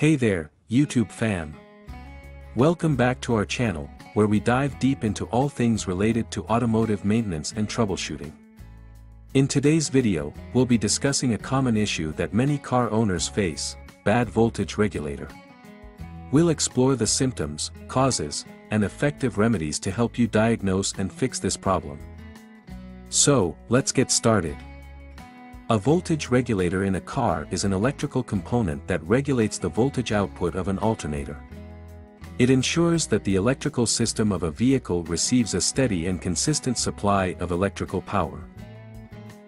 Hey there, YouTube fam. Welcome back to our channel, where we dive deep into all things related to automotive maintenance and troubleshooting. In today's video, we'll be discussing a common issue that many car owners face: bad voltage regulator. We'll explore the symptoms, causes, and effective remedies to help you diagnose and fix this problem. So, let's get started. A voltage regulator in a car is an electrical component that regulates the voltage output of an alternator. It ensures that the electrical system of a vehicle receives a steady and consistent supply of electrical power.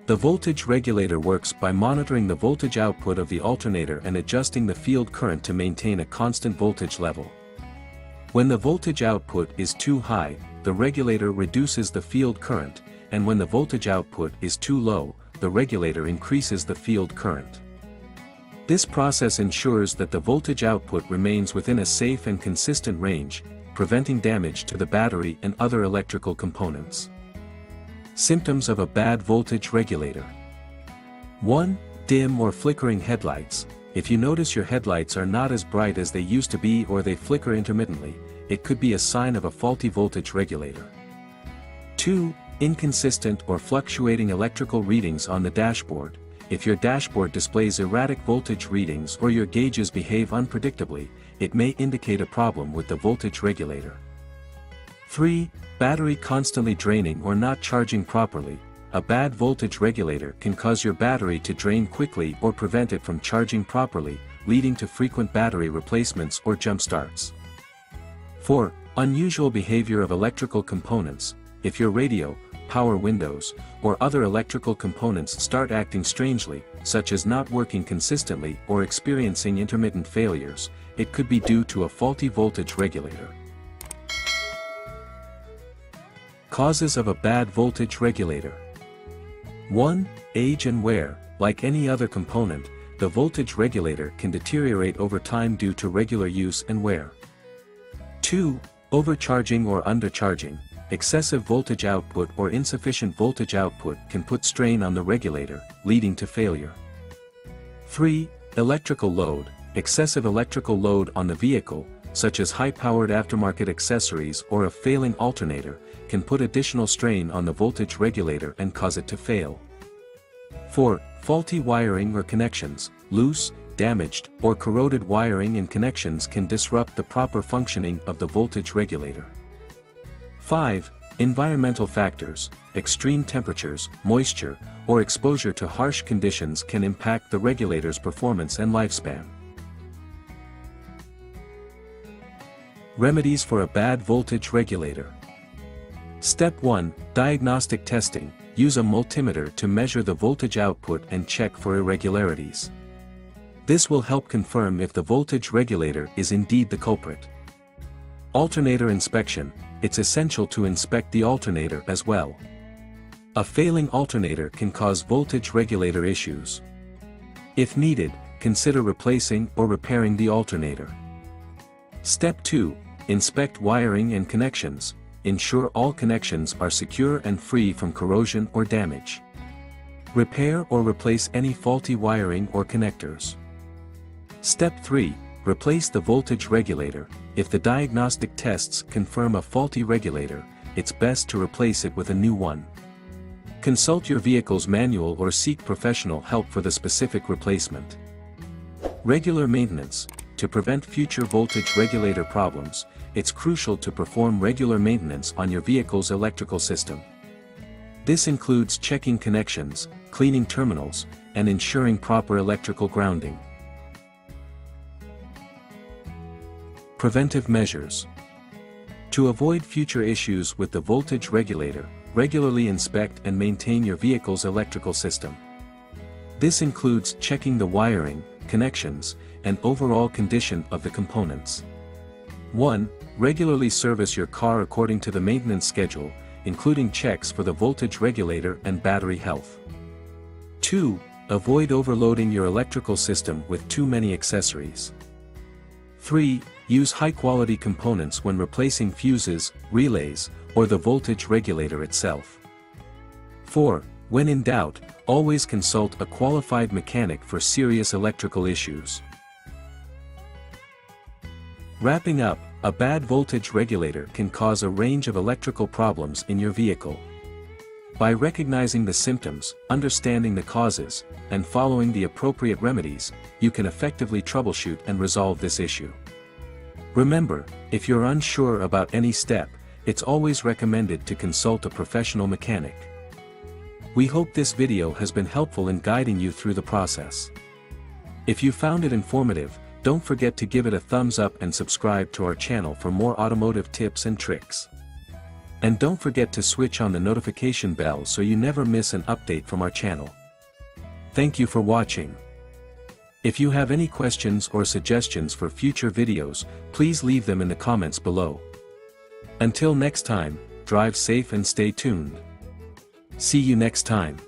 The voltage regulator works by monitoring the voltage output of the alternator and adjusting the field current to maintain a constant voltage level. When the voltage output is too high, the regulator reduces the field current, and when the voltage output is too low, the regulator increases the field current. This process ensures that the voltage output remains within a safe and consistent range, preventing damage to the battery and other electrical components. Symptoms of a bad voltage regulator. 1. Dim or flickering headlights. If you notice your headlights are not as bright as they used to be or they flicker intermittently, it could be a sign of a faulty voltage regulator. 2. Inconsistent or fluctuating electrical readings on the dashboard. If your dashboard displays erratic voltage readings or your gauges behave unpredictably, it may indicate a problem with the voltage regulator. 3. Battery constantly draining or not charging properly. A bad voltage regulator can cause your battery to drain quickly or prevent it from charging properly, leading to frequent battery replacements or jump starts. 4. Unusual behavior of electrical components. If your radio, power windows, or other electrical components start acting strangely, such as not working consistently or experiencing intermittent failures, it could be due to a faulty voltage regulator. Causes of a bad voltage regulator. 1. Age and wear. Like any other component, the voltage regulator can deteriorate over time due to regular use and wear. 2. Overcharging or undercharging. Excessive voltage output or insufficient voltage output can put strain on the regulator, leading to failure. 3. Electrical load. Excessive electrical load on the vehicle, such as high-powered aftermarket accessories or a failing alternator, can put additional strain on the voltage regulator and cause it to fail. 4. Faulty wiring or connections. Loose, damaged, or corroded wiring and connections can disrupt the proper functioning of the voltage regulator. 5. Environmental factors. Extreme temperatures, moisture, or exposure to harsh conditions can impact the regulator's performance and lifespan. Remedies for a bad voltage regulator. Step 1. Diagnostic testing. Use a multimeter to measure the voltage output and check for irregularities. This will help confirm if the voltage regulator is indeed the culprit. Alternator inspection. It's essential to inspect the alternator as well. A failing alternator can cause voltage regulator issues. If needed, consider replacing or repairing the alternator. Step 2. Inspect wiring and connections. Ensure all connections are secure and free from corrosion or damage. Repair or replace any faulty wiring or connectors. Step 3. Replace the voltage regulator. If the diagnostic tests confirm a faulty regulator, it's best to replace it with a new one. Consult your vehicle's manual or seek professional help for the specific replacement. Regular maintenance. To prevent future voltage regulator problems, it's crucial to perform regular maintenance on your vehicle's electrical system. This includes checking connections, cleaning terminals, and ensuring proper electrical grounding. Preventive measures. To avoid future issues with the voltage regulator, regularly inspect and maintain your vehicle's electrical system. This includes checking the wiring, connections, and overall condition of the components. 1. Regularly service your car according to the maintenance schedule, including checks for the voltage regulator and battery health. 2. Avoid overloading your electrical system with too many accessories. 3. Use high-quality components when replacing fuses, relays, or the voltage regulator itself. 4. When in doubt, always consult a qualified mechanic for serious electrical issues. Wrapping up, a bad voltage regulator can cause a range of electrical problems in your vehicle. By recognizing the symptoms, understanding the causes, and following the appropriate remedies, you can effectively troubleshoot and resolve this issue. Remember, if you're unsure about any step, it's always recommended to consult a professional mechanic. We hope this video has been helpful in guiding you through the process. If you found it informative, don't forget to give it a thumbs up and subscribe to our channel for more automotive tips and tricks. And don't forget to switch on the notification bell so you never miss an update from our channel. Thank you for watching. If you have any questions or suggestions for future videos, please leave them in the comments below. Until next time, drive safe and stay tuned. See you next time.